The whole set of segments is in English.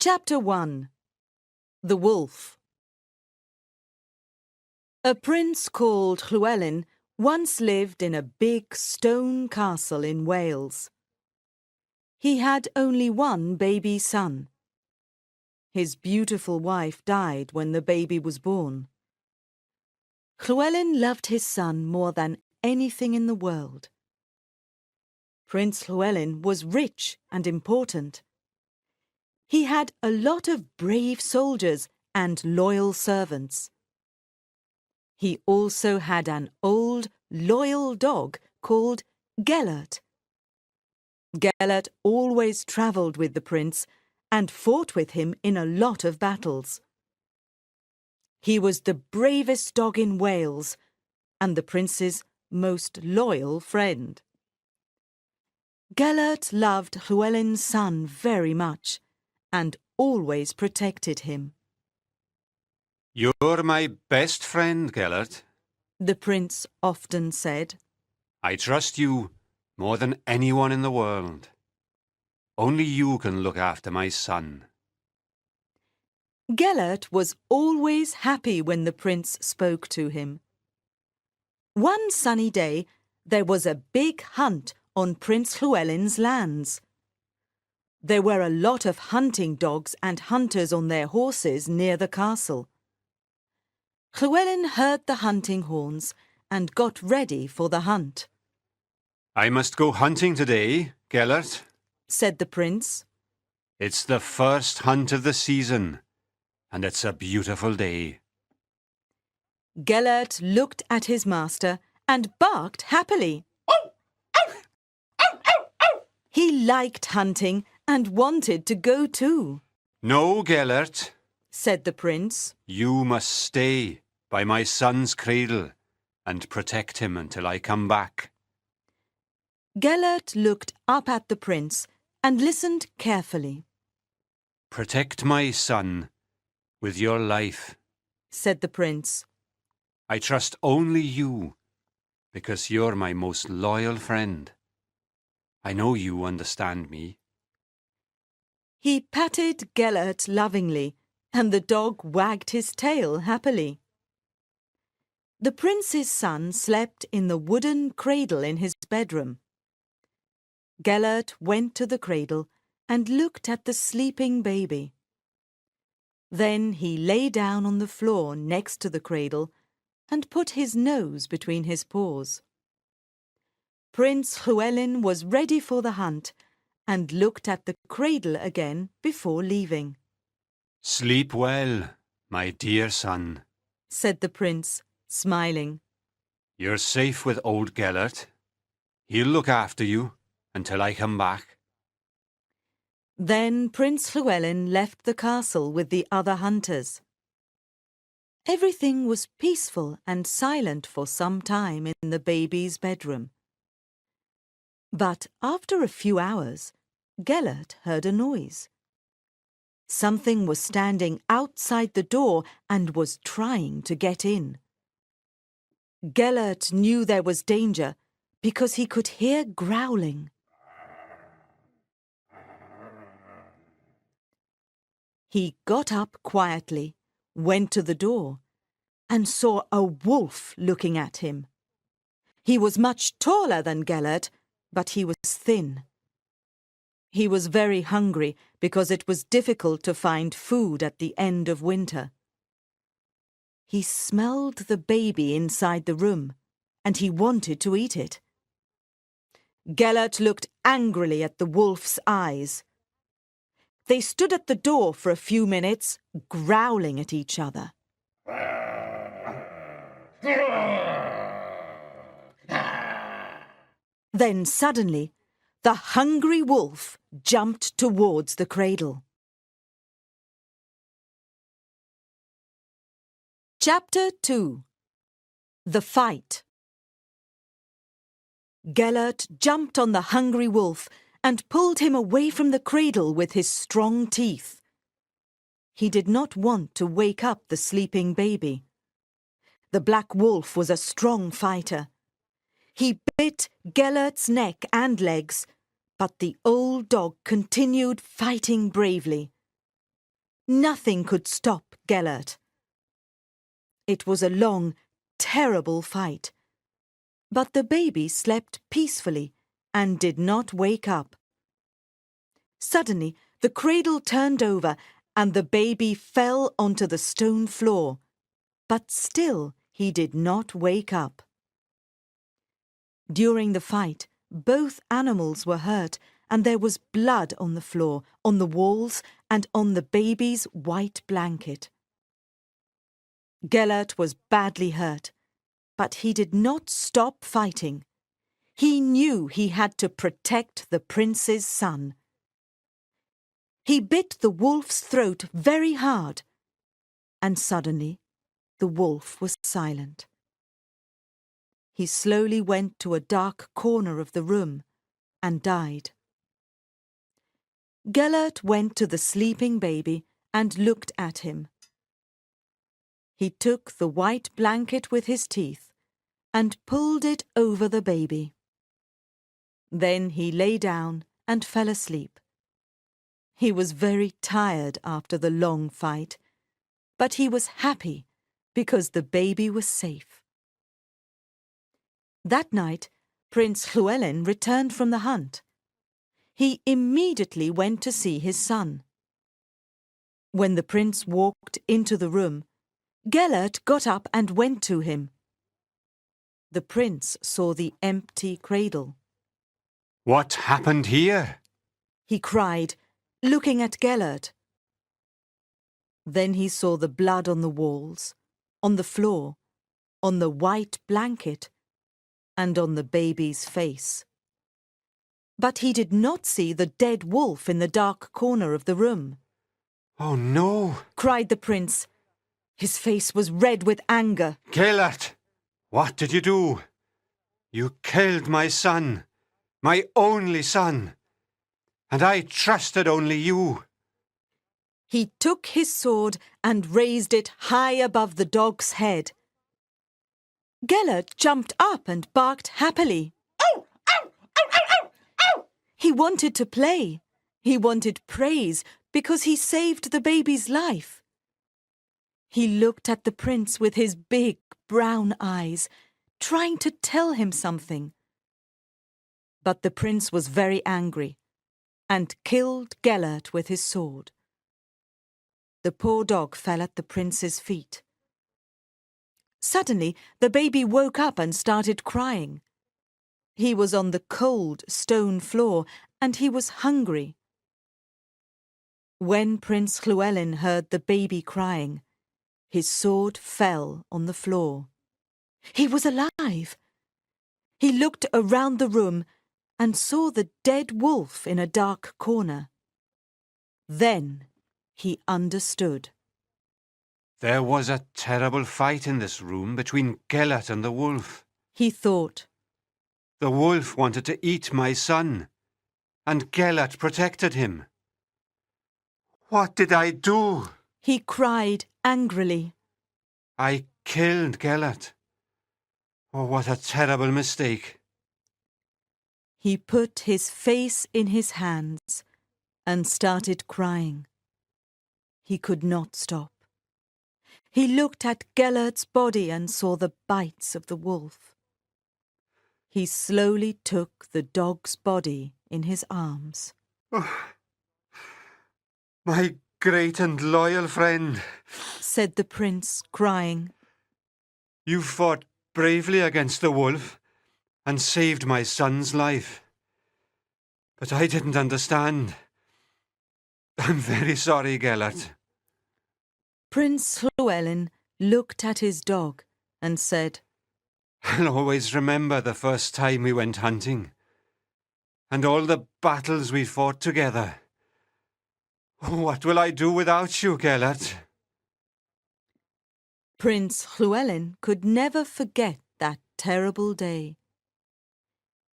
Chapter 1. The Wolf. A prince called Llewellyn once lived in a big stone castle in Wales. He had only one baby son. His beautiful wife died when the baby was born. Llewellyn loved his son more than anything in the world. Prince Llewellyn was rich and important. He had a lot of brave soldiers and loyal servants. He also had an old, loyal dog called Gelert. Gelert always travelled with the prince and fought with him in a lot of battles. He was the bravest dog in Wales and the prince's most loyal friend. Gelert loved Llewellyn's son very much and always protected him. "You're my best friend, Gelert," the prince often said. "I trust you more than anyone in the world. Only you can look after my son." Gelert was always happy when the prince spoke to him. One sunny day, there was a big hunt on Prince Llewellyn's lands. There were a lot of hunting dogs and hunters on their horses near the castle. Llewellyn heard the hunting horns and got ready for the hunt. "I must go hunting today, Gelert," said the prince. "It's the first hunt of the season, and it's a beautiful day." Gelert looked at his master and barked happily. He liked hunting and wanted to go too. "No, Gelert," said the prince. "You must stay by my son's cradle and protect him until I come back." Gelert looked up at the prince and listened carefully. "Protect my son with your life," said the prince. "I trust only you, because you're my most loyal friend. I know you understand me." He patted Gelert lovingly, and the dog wagged his tail happily. The prince's son slept in the wooden cradle in his bedroom. Gelert went to the cradle and looked at the sleeping baby. Then he lay down on the floor next to the cradle and put his nose between his paws. Prince Llewellyn was ready for the hunt and looked at the cradle again before leaving. "Sleep well, my dear son," said the prince, smiling. "You're safe with old Gelert. He'll look after you until I come back." Then Prince Llewellyn left the castle with the other hunters. Everything was peaceful and silent for some time in the baby's bedroom. But after a few hours, Gelert heard a noise. Something was standing outside the door and was trying to get in. Gelert knew there was danger because he could hear growling. He got up quietly, went to the door, and saw a wolf looking at him. He was much taller than Gelert, but he was thin. He was very hungry because it was difficult to find food at the end of winter. He smelled the baby inside the room, and he wanted to eat it. Gelert looked angrily at the wolf's eyes. They stood at the door for a few minutes, growling at each other. Then suddenly, the hungry wolf jumped towards the cradle. Chapter 2. The Fight. Gelert jumped on the hungry wolf and pulled him away from the cradle with his strong teeth. He did not want to wake up the sleeping baby. The black wolf was a strong fighter. He bit Gelert's neck and legs, but the old dog continued fighting bravely. Nothing could stop Gelert. It was a long, terrible fight. But the baby slept peacefully and did not wake up. Suddenly, the cradle turned over and the baby fell onto the stone floor. But still he did not wake up. During the fight, both animals were hurt and there was blood on the floor, on the walls, and on the baby's white blanket. Gelert was badly hurt, but he did not stop fighting. He knew he had to protect the prince's son. He bit the wolf's throat very hard, and suddenly the wolf was silent. He slowly went to a dark corner of the room and died. Gelert went to the sleeping baby and looked at him. He took the white blanket with his teeth and pulled it over the baby. Then he lay down and fell asleep. He was very tired after the long fight, but he was happy because the baby was safe. That night, Prince Llewellyn returned from the hunt. He immediately went to see his son. When the prince walked into the room, Gelert got up and went to him. The prince saw the empty cradle. What happened here? He cried, looking at Gelert. Then he saw the blood on the walls, on the floor, on the white blanket, and on the baby's face. But he did not see the dead wolf in the dark corner of the room. Oh no! Cried the prince. His face was red with anger. Gelert, what did you do? You killed my son, my only son, and I trusted only you. He took his sword and raised it high above the dog's head. Gelert jumped up and barked happily. Ow! Ow! Ow! Ow! Ow! Ow! He wanted to play. He wanted praise because he saved the baby's life. He looked at the prince with his big brown eyes, trying to tell him something. But the prince was very angry and killed Gelert with his sword. The poor dog fell at the prince's feet. Suddenly, the baby woke up and started crying. He was on the cold stone floor and he was hungry. When Prince Llewellyn heard the baby crying, his sword fell on the floor. He was alive. He looked around the room and saw the dead wolf in a dark corner. Then he understood. There was a terrible fight in this room between Gelert and the wolf. He thought. The wolf wanted to eat my son, and Gelert protected him. What did I do? He cried angrily. I killed Gelert. Oh, what a terrible mistake. He put his face in his hands and started crying. He could not stop. He looked at Gelert's body and saw the bites of the wolf. He slowly took the dog's body in his arms. Oh, my great and loyal friend, said the prince, crying. You fought bravely against the wolf and saved my son's life. But I didn't understand. I'm very sorry, Gelert. Prince Llewellyn looked at his dog and said, I'll always remember the first time we went hunting, and all the battles we fought together. What will I do without you, Gelert? Prince Llewellyn could never forget that terrible day.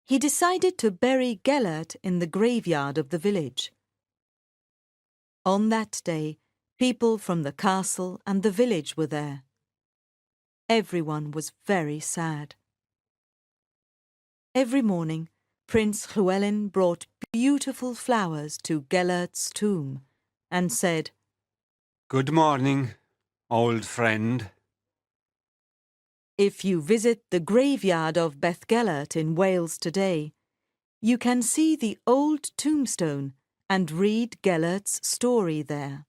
He decided to bury Gelert in the graveyard of the village. On that day, people from the castle and the village were there. Everyone was very sad. Every morning, Prince Llewellyn brought beautiful flowers to Gelert's tomb and said, Good morning, old friend. If you visit the graveyard of Beth Gelert in Wales today, you can see the old tombstone and read Gelert's story there.